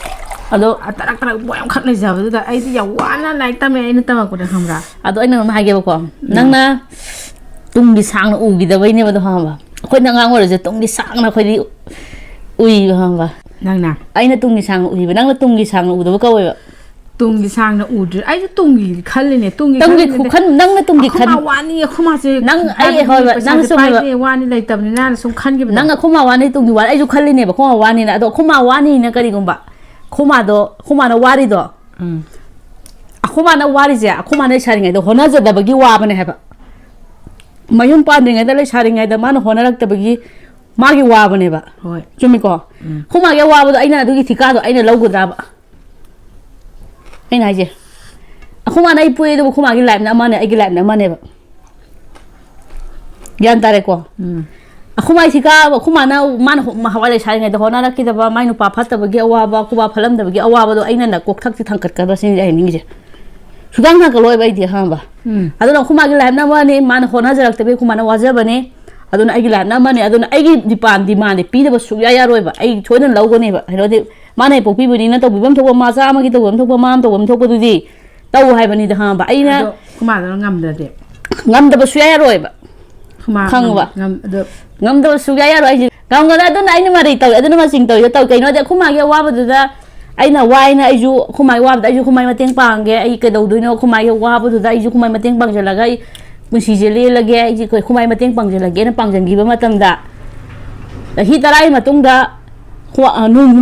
ꯑꯗꯣ ꯇꯔꯛ ꯕꯣꯏ ꯑꯃꯈꯛ ꯂꯩꯖꯕꯗꯨꯗ ꯑꯩꯗꯤ ꯌꯥꯝ ꯋꯥꯅ ꯂꯥꯏꯔꯤꯛ ꯇꯝꯃꯦ ꯑꯩꯅ ꯇꯝꯃꯛꯄꯗ ꯈꯪꯕ꯭ꯔꯥ ꯑꯗꯣ ꯑꯩꯅ ꯑꯃ ꯍꯥꯏꯒꯦꯕꯀꯣ ꯅꯪꯅ ꯇꯨꯡꯒꯤ ꯁꯥꯡꯅ ꯎꯈꯤꯗꯕꯩꯅꯦꯕ ꯑꯗꯣ ꯈꯪꯉꯕ ꯑꯩꯈꯣꯏꯅ ꯑꯉꯥꯡ ꯑꯣꯏꯔꯁꯨ ꯇꯨꯡꯒꯤ ꯁꯥꯡꯅ ꯑꯩꯈꯣꯏꯗꯤ ꯎꯏꯕ ꯈꯪꯉꯕ ꯅꯪꯅ ꯑꯩꯅ ꯇꯨꯡꯒꯤ ꯁꯥꯡꯅ ꯎꯏꯕ ꯅꯪꯅ ꯇꯨꯡꯒꯤ ꯁꯥꯡꯅ ꯎꯗꯕ ꯀꯧꯋꯦꯕ ꯇꯨꯡꯒꯤ ꯁꯥꯡꯅ ꯎꯗ꯭ꯔꯤ ꯑꯩꯁꯨ ꯇꯨꯡꯒꯤ ꯈꯜꯂꯤꯅꯦ ꯇꯨꯡꯒꯤ ꯈꯟ ꯅꯪꯅ ꯇꯨꯡꯒꯤ ꯈꯟ ꯋꯥꯅꯤ ꯈꯨꯃꯥꯁꯦ ꯅꯪ ꯑꯩ ꯍꯣꯏ ꯅꯪ ꯁꯨꯝꯕ ꯋꯥꯅꯤ ꯂꯩꯇꯕꯅꯤꯅ ꯁꯨꯝ ꯈꯟꯈꯤꯕꯗ ꯅꯪ ꯈꯨꯃꯥ ꯋꯥꯅꯤ ꯇꯨꯡꯒꯤ ꯋꯥꯅꯤ ꯑꯩꯁꯨ ꯈꯜꯂꯤꯅꯦꯕ ꯈꯨꯃꯥ ꯋꯥꯅꯤꯅ ꯑꯗꯣ ꯈꯨꯃꯥ ꯋꯥꯅꯤꯅ ꯀꯔꯤꯒꯨꯝꯕ ꯈꯨꯃꯥꯅ ꯋꯥꯔꯤꯗꯣ ꯑꯈꯨꯃꯥꯅ ꯋꯥꯔꯤꯁꯦ ꯑꯈꯨꯃꯥꯅ ꯂꯩꯁꯥꯔꯤꯉꯩꯗ ꯍꯣꯠꯅꯖꯗꯕꯒꯤ ꯋꯥꯕꯅꯦ ꯍꯥꯏꯕ ꯃꯌꯨꯝ ꯄꯥꯟꯗ꯭ꯔꯤꯉꯩꯗ ꯂꯩꯁꯥꯔꯤꯉꯩꯗ ꯃꯥꯅ ꯍꯣꯠꯅꯔꯛꯇꯕꯒꯤ ꯃꯥꯒꯤ ꯋꯥꯕꯅꯦꯕ ꯍꯣꯏ ꯆꯨꯝꯃꯤꯀꯣ ꯈꯨꯃꯥꯒꯤ ꯑꯋꯥꯕꯗꯣ ꯑꯩꯅ ꯑꯗꯨꯒꯤ ꯊꯤꯀꯥꯗꯣ ꯑꯩꯅ ꯂꯧꯒꯗ꯭ꯔꯕ ꯑꯩꯅ ꯍꯥꯏꯁꯦ ꯑꯈꯨꯃꯥꯅ ꯑꯩ ꯄꯣꯛꯑꯦ ꯑꯗꯨꯕꯨ ꯈꯨꯃꯥꯒꯤ ꯂꯥꯏꯐꯅ ꯑꯃꯅꯦ ꯑꯩꯒꯤ ꯂꯥꯏꯐꯅ ꯑꯃꯅꯦꯕ ꯒ꯭ꯌꯥꯟ ꯇꯥꯔꯦꯀꯣ ꯑꯈꯨꯃꯥꯏ ꯊꯤꯀꯥ ꯑꯈꯨꯃꯥꯅ ꯃꯥꯅ ꯍꯋꯥꯏ ꯂꯩꯁꯥꯔꯤꯉꯩꯗ ꯍꯣꯠꯅꯔꯛꯈꯤꯗꯕ ꯃꯥꯏ ꯅꯨꯄꯥ ꯐꯠꯇꯕꯒꯤ ꯑꯋꯥꯕ ꯈꯨꯕꯥ ꯐꯠꯂꯝꯗꯕꯒꯤ ꯑꯋꯥꯕꯗꯣ ꯑꯩꯅ ꯀꯣꯛꯊꯛꯇꯤ ꯊꯥꯡꯀꯠꯀꯗ꯭ꯔꯥ ꯁꯤꯅꯤ ꯑꯩ ꯍꯥꯏꯅꯤꯡꯉꯤꯁꯦ ꯁꯨꯗꯥꯡ ꯊꯥꯡꯀꯠꯂꯣꯏꯕ ꯑꯩꯗꯤ ꯈꯪꯕ ꯑꯗꯨꯅ ꯑꯈꯨꯃꯥꯒꯤ ꯂꯥꯏꯐꯅ ꯑꯃꯅꯤ ꯃꯥꯅ ꯍꯣꯠꯅꯖꯔꯛꯇꯕꯒꯤ ꯑꯈꯨꯃꯥꯅ ꯋꯥꯖꯕꯅꯤ ꯑꯗꯨꯅ ꯑꯩꯒꯤ ꯂꯥꯏꯐꯅ ꯑꯃꯅꯤ ꯑꯗꯨꯅ ꯑꯩꯒꯤ ꯗꯤꯃꯥꯟꯗꯤ ꯄꯤꯗꯕ ꯁꯨꯛꯌꯥ ꯌꯥꯔꯣꯏꯕ ꯑꯩ ꯁꯣꯏꯗꯅ ꯂꯧꯒꯅꯦꯕ ꯀꯩꯅꯣꯗꯤ ꯃꯥꯅ ꯄꯣꯛꯄꯤꯕꯅꯤꯅ ꯇꯧꯕꯤꯐꯝ ꯊꯣꯛꯄ ꯃꯥ ꯆꯥꯝꯃꯒꯤ ꯇꯧꯐꯝ ꯊꯣꯛꯄ ꯃꯥ ꯇꯧꯐꯝ ꯊꯣꯛꯄꯗꯨꯗꯤ ꯇꯧ ꯍꯥꯏꯕꯅꯤꯗ ꯈꯪꯕ ꯑꯩꯅ ꯈꯨꯃꯥꯗꯨꯅ ꯉꯝꯗ꯭ꯔꯗꯤ ꯉꯝꯗꯕ ꯁꯨꯛꯌꯥ ꯌꯥꯔꯣꯏꯕ ꯈꯪꯕ ꯉꯝꯗꯕ ꯁꯨꯛꯌꯥ ꯌꯥꯔꯣꯏ ꯑꯩꯁꯦ ꯉꯝꯒꯅ ꯑꯗꯨꯅ ꯑꯩꯅ ꯃꯔꯩ ꯇꯧꯋꯦ ꯑꯗꯨꯅ ꯃꯁꯤꯡ ꯇꯧꯋꯦ ꯀꯩꯅꯣꯗꯤ ꯑꯈꯨꯃꯥꯒꯤ ꯑꯋꯥꯕꯗꯨꯗ ꯑꯩꯅ ꯋꯥꯏꯅ ꯑꯩꯁꯨ ꯈꯨꯃꯥꯏ ꯋꯥꯕꯗ ꯑꯩꯁꯨ ꯈꯨꯃꯥꯏ ꯃꯇꯦꯡ ꯄꯥꯡꯒꯦ ꯑꯩ ꯀꯩꯗꯧꯗꯣꯏꯅꯣ ꯈꯨꯃꯥꯏ ꯋꯥꯕꯗꯨꯗ ꯑꯩꯁꯨ ꯈꯨꯃꯥꯏ ꯃꯇꯦꯡ ꯄꯥꯡꯁꯤꯜꯂꯒ ꯑꯩ ꯄꯨꯟꯁꯤꯁꯦ ꯂꯦꯜꯂꯒꯦ ꯑꯩꯁꯦ ꯈꯨꯃꯥꯏ ꯃꯇꯦꯡ ꯄꯥꯡꯁꯤꯜꯂꯒꯦꯅ ꯄꯥꯡꯁꯤꯟꯈꯤꯕ ꯃꯇꯝꯗ ꯆꯍꯤ 10ꯒꯤ ꯃꯇꯨꯡꯗ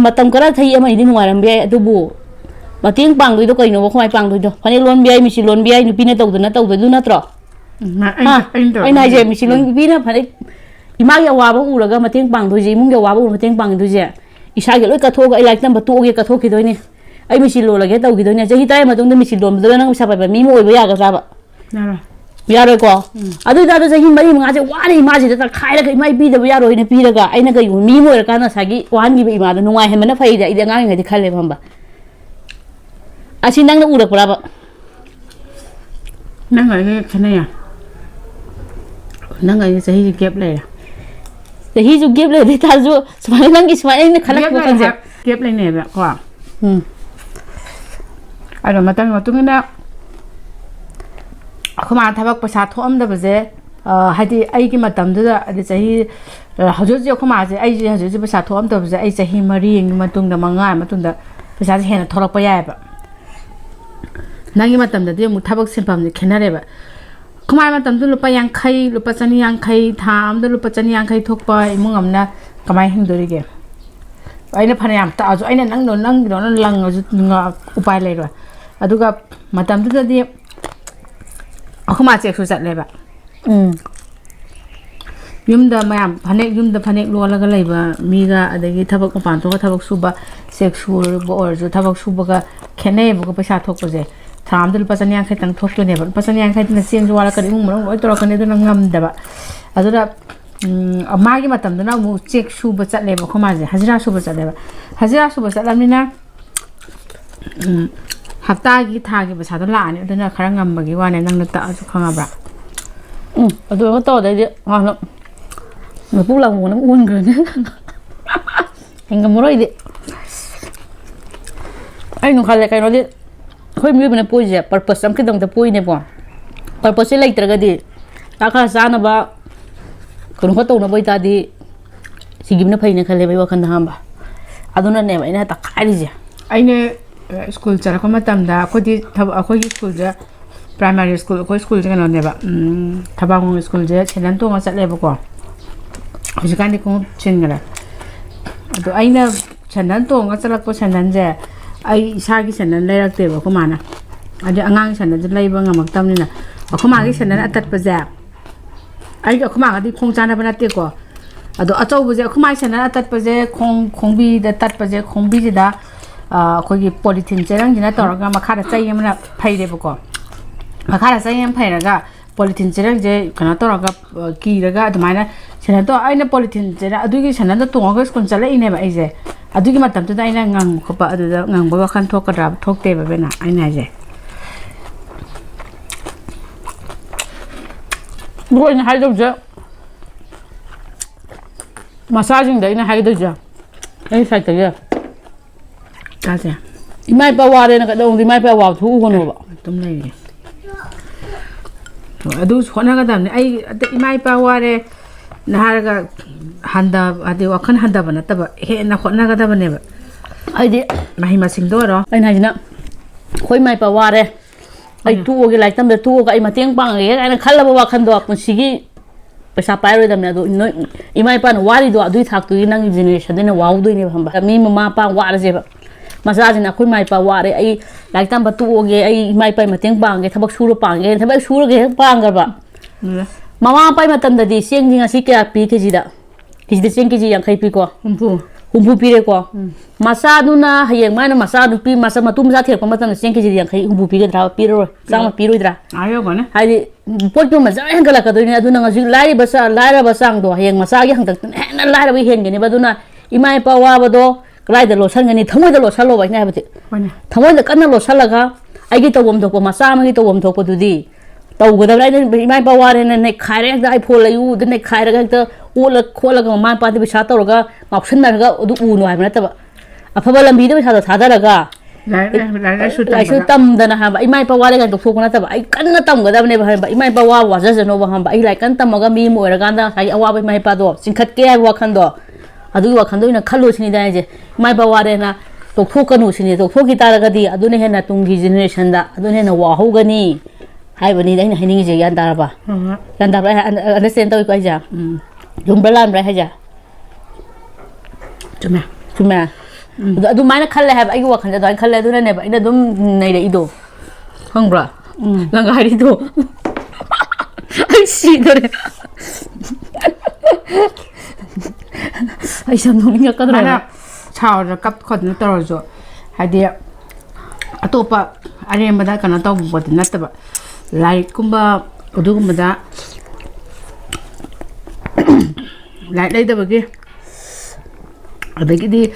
ꯃꯇꯝꯈꯔ ꯆꯍꯤ ꯑꯃꯅꯤꯗꯤ ꯅꯨꯡꯉꯥꯏꯔꯝꯕ ꯌꯥꯏ ꯑꯗꯨꯕꯨ ꯃꯇꯦꯡ ꯄꯥꯡꯗꯣꯏꯗꯣ ꯀꯩꯅꯣꯕ ꯈꯨꯃꯥꯏ ꯄꯥꯡꯗꯣꯏꯗꯣ ꯐꯅꯦꯛ ꯂꯣꯟꯕ ꯌꯥꯏ ꯃꯤꯁꯤ ꯂꯣꯟꯕ ꯌꯥꯏ ꯅꯨꯄꯤꯅ ꯇꯧꯗꯣꯏꯗꯨ ꯅꯠꯇ꯭ꯔꯣ ꯑꯩꯅ ꯍꯥꯏꯁꯦ ꯃꯤꯁꯤ ꯅꯨꯄꯤꯅ ꯐꯅꯦꯛ ꯏꯃꯥꯒꯤ ꯑꯋꯥꯕ ꯎꯔꯒ ꯃꯇꯦꯡ ꯄꯥꯡꯗꯣꯏꯁꯦ ꯏꯃꯨꯡꯒꯤ ꯑꯋꯥꯕ ꯎꯔꯒ ꯃꯇꯦꯡ ꯄꯥꯡꯗꯣꯏꯁꯦ ꯏꯁꯥꯒꯤ ꯂꯣꯏ ꯀꯠꯊꯣꯛꯑꯒ ꯑꯩ ꯂꯥꯏꯔꯤꯛ ꯇꯝꯕ ꯇꯣꯛꯑꯒꯦ ꯀꯠꯊꯣꯛꯈꯤꯗꯣꯏꯅꯦ ꯑꯩ ꯃꯤꯁꯤ ꯂꯣꯜꯂꯒꯦ ꯇꯧꯈꯤꯗꯣꯏꯅꯦ ꯆꯍꯤ 10 ꯃꯇꯨꯡꯗ ꯃꯤꯁꯤ ꯂꯣꯟꯕꯗꯨꯗ ꯅꯪ ꯄꯩꯁా ꯄꯥꯏꯕ ꯃꯤ ꯑꯃ ꯑꯣꯏꯕ ꯌꯥꯒꯗ꯭ꯔꯕ ꯌꯥꯔꯣꯏꯀꯣ ꯑꯗꯨꯏꯇꯥꯔꯗꯤ ꯆꯍꯤ 4-5ꯁꯦ ꯋꯥꯅ ꯏꯃꯥꯁꯤꯗ ꯇꯛꯈꯥꯏꯔꯒ ꯏꯃꯥ ꯄꯤꯗꯕ ꯌꯥꯔꯣꯏꯅ ꯄꯤꯔꯒ ꯑꯩꯅ ꯀꯩꯒꯨꯝꯕ ꯃꯤ ꯑꯃ ꯑꯣꯏꯔꯀꯥꯟꯗ ꯉꯁꯥꯏꯒꯤ ꯋꯥꯍꯟꯈꯤꯕ ꯏꯃꯥꯗꯣ ꯅꯨꯡꯉꯥꯏꯍꯟꯕꯅ ꯐꯩꯗ ꯑꯩꯗꯤ ꯑꯉꯥꯡꯉꯩꯗꯤ ꯈꯜꯂꯦꯕ ꯈꯪꯕ ꯑꯁꯤ ꯅꯪꯅ ꯎꯔꯛꯄ꯭ꯔꯕ ꯅꯪ ꯑꯩꯒ ꯈꯦꯠꯅꯩ ꯅꯪ ꯑꯩꯒ ꯆꯍꯤꯁꯤ ꯒꯦꯞ ꯂꯩꯔꯦ ꯆꯍꯤꯁꯨ ꯒꯦꯞ ꯂꯩꯔꯗꯤ ꯇꯥꯔꯁꯨ ꯁꯨꯃꯥꯏꯅ ꯅꯪꯒꯤ ꯁꯨꯃꯥꯏꯅ ꯑꯩꯅ ꯈꯜꯂꯛꯄ ꯋꯥꯈꯜꯁꯦ ꯒꯦꯞ ꯂꯩꯅꯩꯕ ꯀꯣ ꯑꯗꯣ ꯃꯇꯝꯒꯤ ꯃꯇꯨꯡ ꯏꯟꯅ ꯑꯩꯈꯣꯏ ꯊꯕꯛ ꯄꯩꯁꯥ ꯊꯣꯛꯑꯝꯗꯕꯁꯦ ꯍꯥꯏꯗꯤ ꯑꯩꯒꯤ ꯃꯇꯝꯗꯨꯗ ꯍꯥꯏꯗꯤ ꯆꯍꯤ ꯍꯧꯖꯤꯛ ꯑꯩꯈꯣꯏ ꯃꯥꯁꯦ ꯑꯩꯁꯦ ꯍꯧꯖꯤꯛ ꯄꯩꯁꯥ ꯊꯣꯛꯑꯝꯗꯕꯁꯦ ꯑꯩ ꯆꯍꯤ 4 ꯃꯇꯨꯡꯗ 5 ꯃꯇꯨꯡꯗ ꯄꯩꯁꯥꯁꯦ ꯍꯦꯟꯅ ꯊꯣꯛꯂꯛꯄ ꯌꯥꯏꯑꯕ ꯅꯪꯒꯤ ꯃꯇꯝꯗꯗꯤ ꯑꯃꯨꯛ ꯊꯕꯛ ꯁꯤꯟꯐꯝꯁꯦ ꯈꯦꯠꯅꯔꯦꯕ ꯈꯨꯃꯥꯏ ꯃꯇꯝꯗ ꯂꯨꯄꯥ 50 ꯂꯨꯄꯥ 150 ꯊꯥ ꯑꯃꯗ ꯂꯨꯄा 150 ꯊꯣꯛꯄ ꯏꯃꯨꯡ ꯑꯃꯅ ꯀꯃꯥꯏꯅ ꯍꯤꯡꯗꯣꯔꯤꯒꯦ ꯑꯩꯅ ꯐꯅꯌꯥꯝ ꯇꯥꯛꯑꯁꯨ ꯑꯩꯅ ꯅꯪꯒꯤꯗꯣꯅ ꯂꯪꯉꯁꯨ ꯎꯄꯥꯏ ꯂꯩꯔꯣꯏ ꯑꯗꯨꯒ ꯃꯇꯝꯗꯨꯗꯗꯤ ꯑꯈꯨꯃꯥ ꯆꯦꯛꯁꯨ ꯆꯠꯂꯦꯕ ꯌꯨꯝꯗ ꯃꯌꯥꯝ ꯌꯨꯝꯗ ꯐꯅꯦꯛ ꯂꯣꯜꯂꯒ ꯂꯩꯕ ꯃꯤꯒ ꯑꯗꯒꯤ ꯊꯕꯛ ꯃꯄꯥꯟ ꯊꯣꯛꯑꯒ ꯊꯕꯛ ꯁꯨꯕ ꯆꯦꯛ ꯁꯨꯕ ꯑꯣꯏꯔꯁꯨ ꯊꯕꯛ ꯁꯨꯕꯒ ꯈꯦꯠꯅꯩꯌꯦꯕꯀꯣ ꯄꯩꯁꯥ ꯊꯣꯛꯄꯁꯦ ꯊꯥ ꯑꯃꯗ ꯂꯨꯄꯥ 150ꯇꯪ ꯊꯣꯛꯇꯣꯏꯅꯦꯕ ꯂꯨꯄꯥ 150ꯇꯪ ꯆꯦꯡꯁꯨ ꯋꯥꯠꯂꯛꯀꯅꯤꯏꯃꯨꯡ ꯃꯅꯨꯡ ꯂꯣꯏ ꯇꯧꯔꯛꯀꯅꯤ ꯑꯗꯨꯅ ꯉꯝꯗꯕ ꯑꯗꯨꯅ ꯃꯥꯒꯤ ꯃꯇꯝꯗꯨꯅ ꯑꯃꯨꯛ ꯆꯦꯛ ꯁꯨꯕ ꯆꯠꯂꯦꯕ ꯑꯩꯈꯣꯏ ꯃꯥꯁꯦ ꯍꯖꯤꯔꯥ ꯁꯨꯕ ꯆꯠꯂꯦꯕ ꯍꯖꯤꯔꯥ ꯁꯨꯕ ꯆꯠꯂꯕꯅꯤꯅ ꯍꯞꯇꯥꯒꯤ ꯊꯥꯒꯤ ꯄꯩꯁꯥꯗꯣ ꯂꯥꯛꯑꯅꯤ ꯑꯗꯨꯅ ꯈꯔ ꯉꯝꯕꯒꯤ ꯋꯥꯅꯦ ꯅꯪꯅ ꯇꯛꯑꯁꯨ ꯈꯪꯉꯕ꯭ꯔꯥ ꯑꯗꯨ ꯑꯃ ꯇꯧꯗꯩꯗꯤ ꯍꯥꯟꯅ ꯃꯄꯨ ꯂꯥꯡꯕꯅ ꯎꯟꯈ꯭ꯔꯅꯤ ꯉꯝꯃꯔꯣꯏꯗꯤ ꯑꯩꯅ ꯈꯜꯂꯦ ꯀꯩꯅꯣꯗꯤ ꯑꯩꯈꯣꯏ ꯃꯤꯑꯣꯏꯕꯅ ꯄꯣꯏꯁꯦ ꯄꯔꯄꯁ ꯑꯃꯈꯤꯇꯪꯗ ꯄꯣꯏꯅꯦꯀꯣ ꯄꯔꯄꯁꯁꯦ ꯂꯩꯇ꯭ꯔꯒꯗꯤ ꯆꯥꯛ ꯈꯔ ꯆꯥꯅꯕ ꯀꯩꯅꯣ ꯈꯔ ꯇꯧꯅꯕ ꯑꯣꯏꯇꯥꯔꯗꯤ ꯁꯤꯒꯤꯕꯅ ꯐꯩꯅ ꯈꯜꯂꯦꯕ ꯑꯩ ꯋꯥꯈꯜꯗ ꯍꯥꯝꯕ ꯑꯗꯨꯅꯅꯦꯕ ꯑꯩꯅ ꯇꯛꯈꯥꯏꯔꯤꯁꯦ ꯑꯩꯅ ꯁ꯭ꯀꯨꯜ ꯆꯠꯂꯛꯄ ꯃꯇꯝꯗ ꯑꯩꯈꯣꯏꯒꯤ ꯁ꯭ꯀꯨꯜꯁꯦ ꯄ꯭ꯔꯥꯏꯃꯥꯔꯤ ꯁ꯭ꯀꯨꯜ ꯑꯩꯈꯣꯏ ꯁ꯭ꯀꯨꯜꯁꯦ ꯀꯩꯅꯣꯅꯦꯕ ꯊꯕꯥꯡ ꯁ꯭ꯀꯨꯜꯁꯦ ꯁꯦꯟꯗꯟ ꯇꯣꯡꯉ ꯆꯠꯂꯦꯕꯀꯣ ꯍꯧꯖꯤꯛꯀꯥꯟꯗꯤ ꯈꯣꯡꯎꯞ ꯁꯤꯟꯈ꯭ꯔꯦ ꯑꯗꯣ ꯑꯩꯅ ꯁꯦꯟꯗꯟ ꯇꯣꯡꯉ ꯆꯠꯂꯛꯄ ꯁꯦꯟꯗꯟꯁꯦ ꯑꯩ ꯏꯁꯥꯒꯤ ꯁꯦꯟꯗꯟ ꯂꯩꯔꯛꯇꯦꯕ ꯑꯩꯈꯣꯏ ꯃꯥꯅ ꯑꯗꯩ ꯑꯉꯥꯡꯒꯤ ꯁꯦꯟꯗꯟꯁꯦ ꯂꯩꯕ ꯉꯝꯃꯛꯇꯕꯅꯤꯅ ꯑꯩꯈꯣꯏ ꯃꯥꯒꯤ ꯁꯦꯟꯗꯟ ꯑꯇꯠꯄꯁꯦ ꯑꯩꯒ ꯑꯩꯈꯣꯏ ꯃꯥꯒꯗꯤ ꯈꯣꯡ ꯆꯥꯅꯕ ꯅꯠꯇꯦꯀꯣ ꯑꯗꯣ ꯑꯆꯧꯕꯁꯦ ꯑꯩꯈꯣꯏ ꯃꯥꯒꯤ ꯁꯦꯟꯗꯟ ꯑꯇꯠꯄꯁꯦ ꯈꯣꯡꯕꯤꯗ ꯇꯠꯄꯁꯦ ꯈꯣꯡꯕꯤꯁꯤꯗ ꯑꯩꯈꯣꯏꯒꯤ ꯄꯣꯂꯤꯊꯤꯟ ꯆꯦꯔꯪꯁꯤꯅ ꯇꯧꯔꯒ ꯃꯈꯥꯗ ꯆꯩ ꯑꯃꯅ ꯐꯩꯔꯦꯕꯀோ ꯃꯈꯥꯗ ꯆꯩ ꯑꯃ ꯐꯩꯔꯒ ꯄꯣꯂꯤꯊꯤꯟ ꯆꯦꯔꯪꯁꯦ ꯀꯩꯅꯣ ꯇꯧꯔꯒ ꯀꯤꯔꯒ ꯑꯗꯨꯃꯥꯏꯅ ꯁꯦꯟꯗꯟꯗꯣ ꯑꯩꯅ ꯄꯣꯂꯤꯊꯤꯟ ꯆꯦꯔꯪ ꯑꯗꯨꯒꯤ ꯁꯦꯟꯗꯟꯗꯣ ꯇꯣꯡꯉꯒ ꯁ꯭ꯀꯨꯜ ꯆꯠꯂꯛꯏꯅꯦꯕ ꯑꯩꯁꯦ ꯑꯗꯨꯒꯤ ꯃꯇꯝꯗꯨꯗ ꯑꯩꯅ ꯉꯪꯕ ꯈꯣꯠꯄ ꯑꯗꯨꯗ ꯉꯪꯕ ꯋꯥꯈꯜ ꯊꯣꯛꯀꯗ꯭ꯔꯥ ꯊꯣꯛꯇꯦꯕ ꯕꯦꯅꯥ ꯑꯩꯅ ꯍꯥꯏꯁꯦ ꯑꯗꯨꯒ ꯑꯩꯅ ꯍꯥꯏꯗꯧꯁꯦ ꯃꯆꯥꯁꯤꯡꯗ ꯑꯩꯅ ꯍꯥꯏꯒꯗꯣꯏꯁꯦ ꯑꯩ ꯁꯥꯏꯠꯇꯒꯤ ꯆꯥꯁꯦ ꯏꯃꯥ ꯏꯄꯥ ꯋꯥꯔꯦꯅ ꯀꯩꯗꯧꯅꯨꯡꯗ ꯏꯃꯥ ꯏꯄꯥ ꯋꯥꯕ ꯊꯣꯛꯎꯒꯅꯣꯕ ꯑꯗꯨꯝ ꯂꯩꯔꯦ ꯑꯗꯨ ꯍꯣꯠꯅꯒꯗꯕꯅꯤ ꯑꯩ ꯏꯃꯥ ꯏꯄꯥ ꯋꯥꯔꯦ ꯍꯥꯏꯔꯒ ꯍꯥꯏꯗꯤ ꯋꯥꯈꯜ ꯍꯟꯊꯕ ꯅꯠꯇꯕ ꯍꯦꯟꯅ ꯍꯣꯠꯅꯒꯗꯕꯅꯦꯕ ꯍꯥꯏꯗꯤ ꯃꯍꯩ ꯃꯁꯤꯡꯗ ꯑꯣꯏꯔꯣ ꯑꯩꯅ ꯍꯥꯏꯁꯤꯅ khoi mai pa ware ai tu ge lai tam da tu ga ai mateng pang ge ai khalla ba khan do punsigi paisa pai roi dam na do imai pa no wari do adui thak tu nang generation de na wow doi ne hamba mi mama pa wara je ba masa jina khoi mai pa ware ai lai tam ba tu ge ai imai pa mateng pang ge thabak suru pang ge thabak suru ge pang ga ba mama pa matam da di seng jinga si kya pi ke ji da ki de seng ke ji yang khai pi ko humpu pire ko masa duna hayeng mana masa du pi masa matum za thek pamatam seng ke ji yang khai humpu pi ge dra pi ro sang ma pi ro dra ayo gone hai pot tu ma za heng kala ka do ni aduna ngaji lai ba sang do hayeng masa ge hang tak na lai ra bi hen ge ni ba duna imai pa wa ba do klai da lo san ge ni thamoi da lo san lo ba ni ba ti thamoi da kan na lo san la ga ai gi to bom do ko masa ma gi to bom do ko du di tàu người ta đây nên mai bao qua nên này khai đấy ai phô lấy u đến này khai đấy cái u là khô là cái mai pa thì bị sát tàu rồi cái ngọc sinh này cái u ngoài mà nó tập à phải bao lần bí đó bị sát ra rồi cái lại sự tâm đó là hả vậy mai bao qua đây cái tục thuộc nó tập ai cắn nó tâm người ta này vậy mai bao qua hóa ra nó hả vậy lại cắn tâm mà cái mi mồi là cái đó thấy qua với mai pa đó xin khát kia qua khăn đó à đôi qua khăn đó là khăn lôi xin đây chứ mai bao qua đây là tục thuộc cái nụ xin tục thuộc kita là cái gì à đôi này là tung generation đó đôi này là hóa hậu cái ni hai bên này hai ninh gì ăn ta ba ăn ta vậy anh xem tôi coi giờ dùng bữa làm vậy hay giờ chúng mẹ đúng mấy nó khăn lại anh qua khăn cho khăn lại tôi này vậy nó đúng này để đồ không bro là ngay đi đồ anh xì rồi anh xem nó nhớ cái đó chào rồi cắt khẩn nó to rồi hai đứa tôi pa anh em bây giờ cái nó to bột nát vậy lại cũng ba ở đâu cũng đã lại đây đâu vậy ở đây cái đi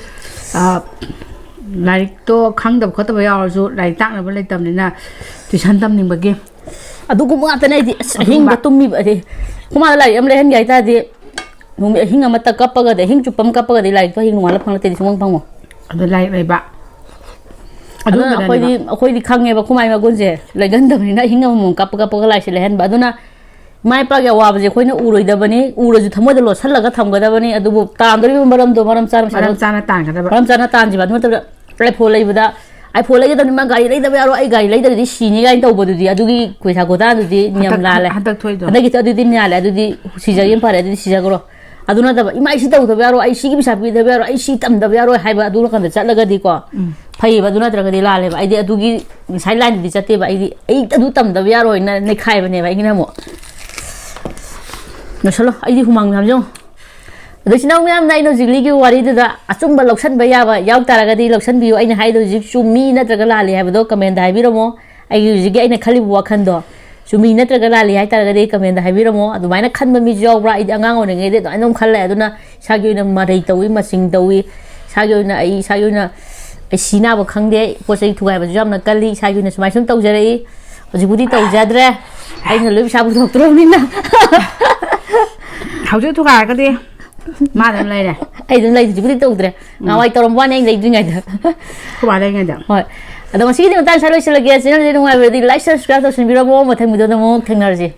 lại to khăng đập khó tập vào rồi lại tăng là lại tầm này nè thì sẵn tâm mình vậy à tôi cũng ngắt này thì hình cái tôm mi vậy thì không mà lại em lại hình vậy ta thì không biết hình mà ta cấp cái để hình chụp bấm cấp cái để lại có hình ngoài là phăng thì không phăng mà ở đây lại bạn aduna khoi di khange ba khumai ma gonje le gan da na hinga mum kap ka lai se lehen ba aduna mai pa ga wa ba je khoi na uroi da bani uro ju thamo da lo sal ga tham ga da bani adu bu tam do maram do maram char na tan ga da maram char na tan ji ba no ta ai phol lai ba ai phol lai da ni ma gari lai da ba ro ai gari lai da di si ni ga in to bo du di adu gi koi sa go da du di nyam la le hadak thoi do na gi ta du di nya le adu di si ja yem pare di si ja go aduna da ba imai si to ba ro ai si gi bisa bi da ba ro ai si tam da ba ro hai ba adu kan da chat la ga di ko phai ba duna tra ga di la le ba ai di adu gi sai line di chatte ba ai adu tam da ya roi na ne khai ba ne ba ingina mo no salo ai di humang nam jong adu sinau nyam nai no jigli gi wari da achung ba loksan ba ya ba yaw tara ga di loksan bi ai na hai do jik chumi na tra ga la le ha ba do comment da hai bi ro mo ai gi jigi ai na khali bu khan do chumi na tra ga la le hai tara ga di comment da hai bi ro mo adu mai na khan ba mi jaw ra ai angang on nge de do ai nom khal le adu na sa gi na ma dei tawi ma sing tawi sa gi na ai sa gi na ai sina ba khangde posai thugai ba jam na kali sa gi na smai sum tau jare hoji budi tau jadre ai na loi sa bu thok tro ni na hau ju thugai ka di ma dam lai ne ai dum lai ji budi tau dre na wai torom wan ai dai dringai da ko ba lai ngai da hoi adama sigi ni tan sa loi sala ge channel de ngai ba di like subscribe to sin biro mo ma thang mi do mo thang na ji